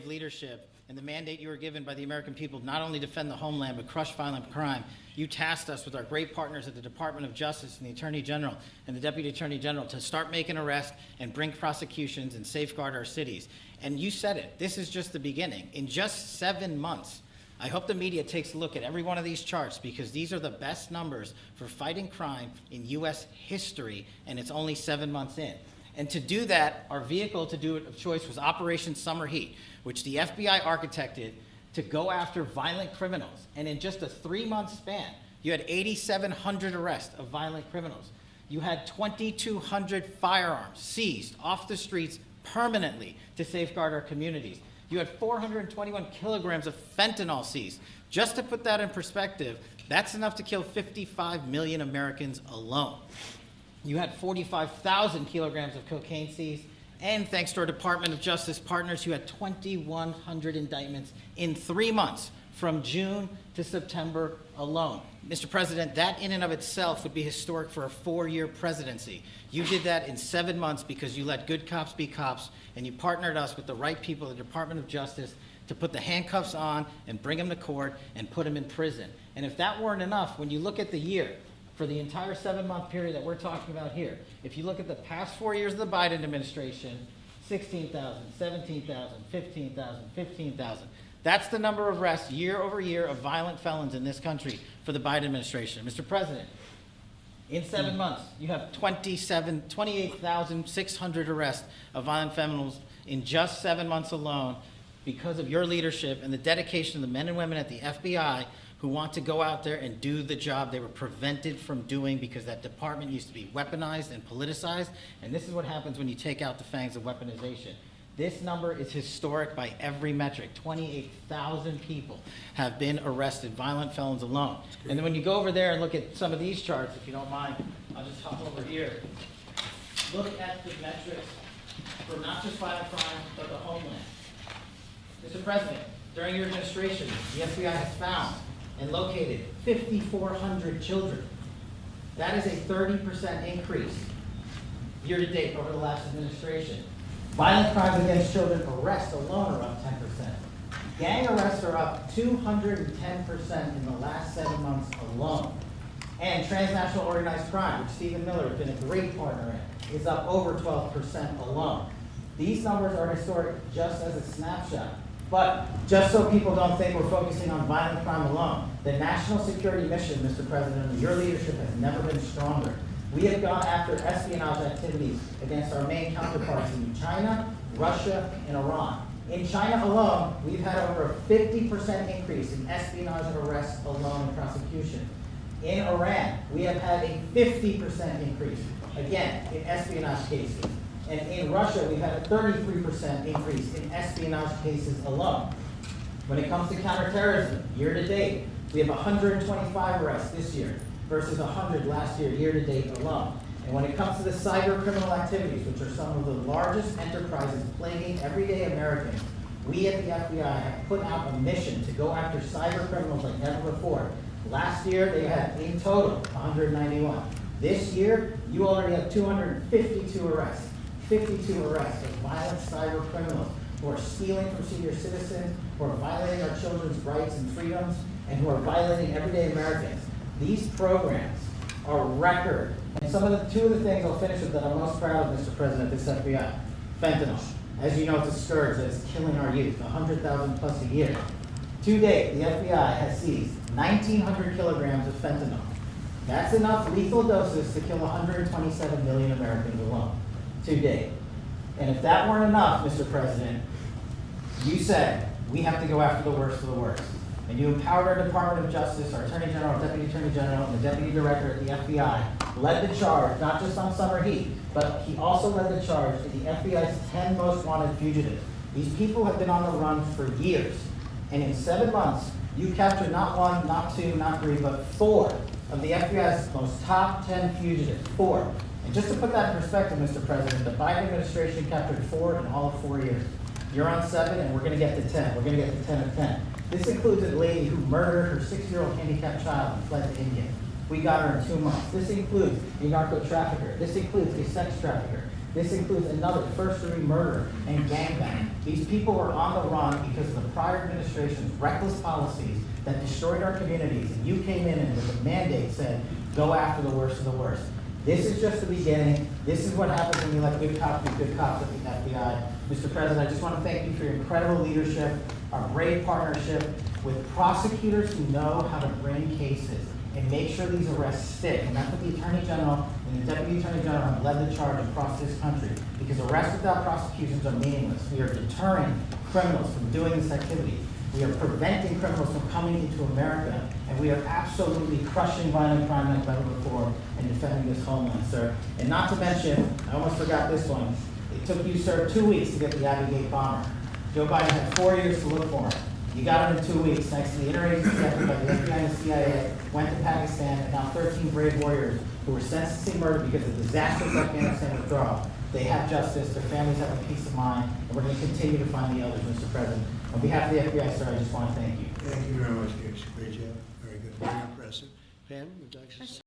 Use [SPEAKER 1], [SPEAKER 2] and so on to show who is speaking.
[SPEAKER 1] leadership and the mandate you were given by the American people not only defend the homeland but crush violent crime, you tasked us with our great partners at the Department of Justice and the Attorney General and the Deputy Attorney General to start making arrests and bring prosecutions and safeguard our cities. And you said it, this is just the beginning. In just 7 months, I hope the media takes a look at every one of these charts because these are the best numbers for fighting crime in U.S. history, and it's only 7 months in. And to do that, our vehicle to do it of choice was Operation Summer Heat, which the FBI architected to go after violent criminals. And in just a 3-month span, you had 8,700 arrests of violent criminals. You had 2,200 firearms seized off the streets permanently to safeguard our communities. You had 421 kilograms of fentanyl seized. Just to put that in perspective, that's enough to kill 55 million Americans alone. You had 45,000 kilograms of cocaine seized, and thanks to our Department of Justice partners, you had 2,100 indictments in 3 months, from June to September alone. Mr. President, that in and of itself would be historic for a 4-year presidency. You did that in 7 months because you let good cops be cops, and you partnered us with the right people at the Department of Justice to put the handcuffs on and bring them to court and put them in prison. And if that weren't enough, when you look at the year, for the entire 7-month period that we're talking about here, if you look at the past 4 years of the Biden administration, 16,000, 17,000, 15,000, 15,000. That's the number of arrests year over year of violent felons in this country for the Biden administration. Mr. President, in 7 months, you have 28,600 arrests of violent felons in just 7 months alone because of your leadership and the dedication of the men and women at the FBI who want to go out there and do the job they were prevented from doing because that department used to be weaponized and politicized. And this is what happens when you take out the fangs of weaponization. This number is historic by every metric. 28,000 people have been arrested, violent felons alone. And then when you go over there and look at some of these charts, if you don't mind, I'll just hop over here. Look at the metrics for not just violent crime, but the homeland. Mr. President, during your administration, the FBI has found and located 5,400 children. That is a 30% increase year to date over the last administration. Violent crimes against children arrests alone are up 10%. Gang arrests are up 210% in the last 7 months alone. And transnational organized crime, which Stephen Miller has been a great partner in, is up over 12% alone. These numbers are historic just as a snapshot. But just so people don't think we're focusing on violent crime alone, the national security mission, Mr. President, under your leadership has never been stronger. We have gone after espionage activities against our main counterparts in China, Russia, and Iran. In China alone, we've had over a 50% increase in espionage arrests alone in prosecution. In Iran, we have had a 50% increase, again, in espionage cases. And in Russia, we've had a 33% increase in espionage cases alone. When it comes to counterterrorism, year to date, we have 125 arrests this year versus 100 last year, year to date alone. And when it comes to the cyber criminal activities, which are some of the largest enterprises plaguing everyday Americans, we at the FBI have put out a mission to go after cyber criminals like never before. Last year, they had in total 191. This year, you already have 252 arrests. 52 arrests of violent cyber criminals who are stealing from senior citizens, who are violating our children's rights and freedoms, and who are violating everyday Americans. These programs are record. And two of the things I'll finish with that I'm most proud of, Mr. President, this FBI. Fentanyl. As you know, it's a scourge that is killing our youth, 100,000 plus a year. To date, the FBI has seized 1,900 kilograms of fentanyl. That's enough lethal doses to kill 127 million Americans alone. To date. And if that weren't enough, Mr. President, you said we have to go after the worst of the worst. And you empowered our Department of Justice, our Attorney General, our Deputy Attorney General, and the Deputy Director at the FBI, led the charge, not just on Summer Heat, but he also led the charge to the FBI's 10 most wanted fugitives. These people have been on the run for years. And in 7 months, you captured not 1, not 2, not 3, but 4 of the FBI's most top 10 fugitives. 4. And just to put that in perspective, Mr. President, the Biden administration captured 4 in all of 4 years. You're on 7, and we're going to get to 10. We're going to get to 10 of 10. This includes a lady who murdered her 6-year-old handicapped child and fled to India. We got her in 2 months. This includes a narco trafficker. This includes a sex trafficker. This includes another first-degree murder and gangbang. These people were on the run because of the prior administration's reckless policies that destroyed our communities, and you came in and with a mandate said, go after the worst of the worst. This is just the beginning. This is what happens when you let good cops be good cops at the FBI. Mr. President, I just want to thank you for your incredible leadership, our brave partnership with prosecutors who know how to bring cases and make sure these arrests stick. And that's what the Attorney General and the Deputy Attorney General have led the charge across this country, because arrests without prosecutions are meaningless. We are deterring criminals from doing this activity. We are preventing criminals from coming into America, and we are absolutely crushing violent crime like never before and defending this homeland, sir. And not to mention, I almost forgot this one. It took you, sir, 2 weeks to get the Abbey Gate bomber. Joe Biden had 4 years to look for him. You got him in 2 weeks, thanks to the interagency effort by the FBI and the CIA, went to Pakistan, and now 13 brave warriors who were sentenced to murder because of disastrous Afghanistan withdrawal. They have justice, their families have a peace of mind, and we're going to continue to find the others, Mr. President. On behalf of the FBI, sir, I just want to thank you.
[SPEAKER 2] Thank you very much, Kash. Great job. Very good. Very impressive. Pam, would you like to say?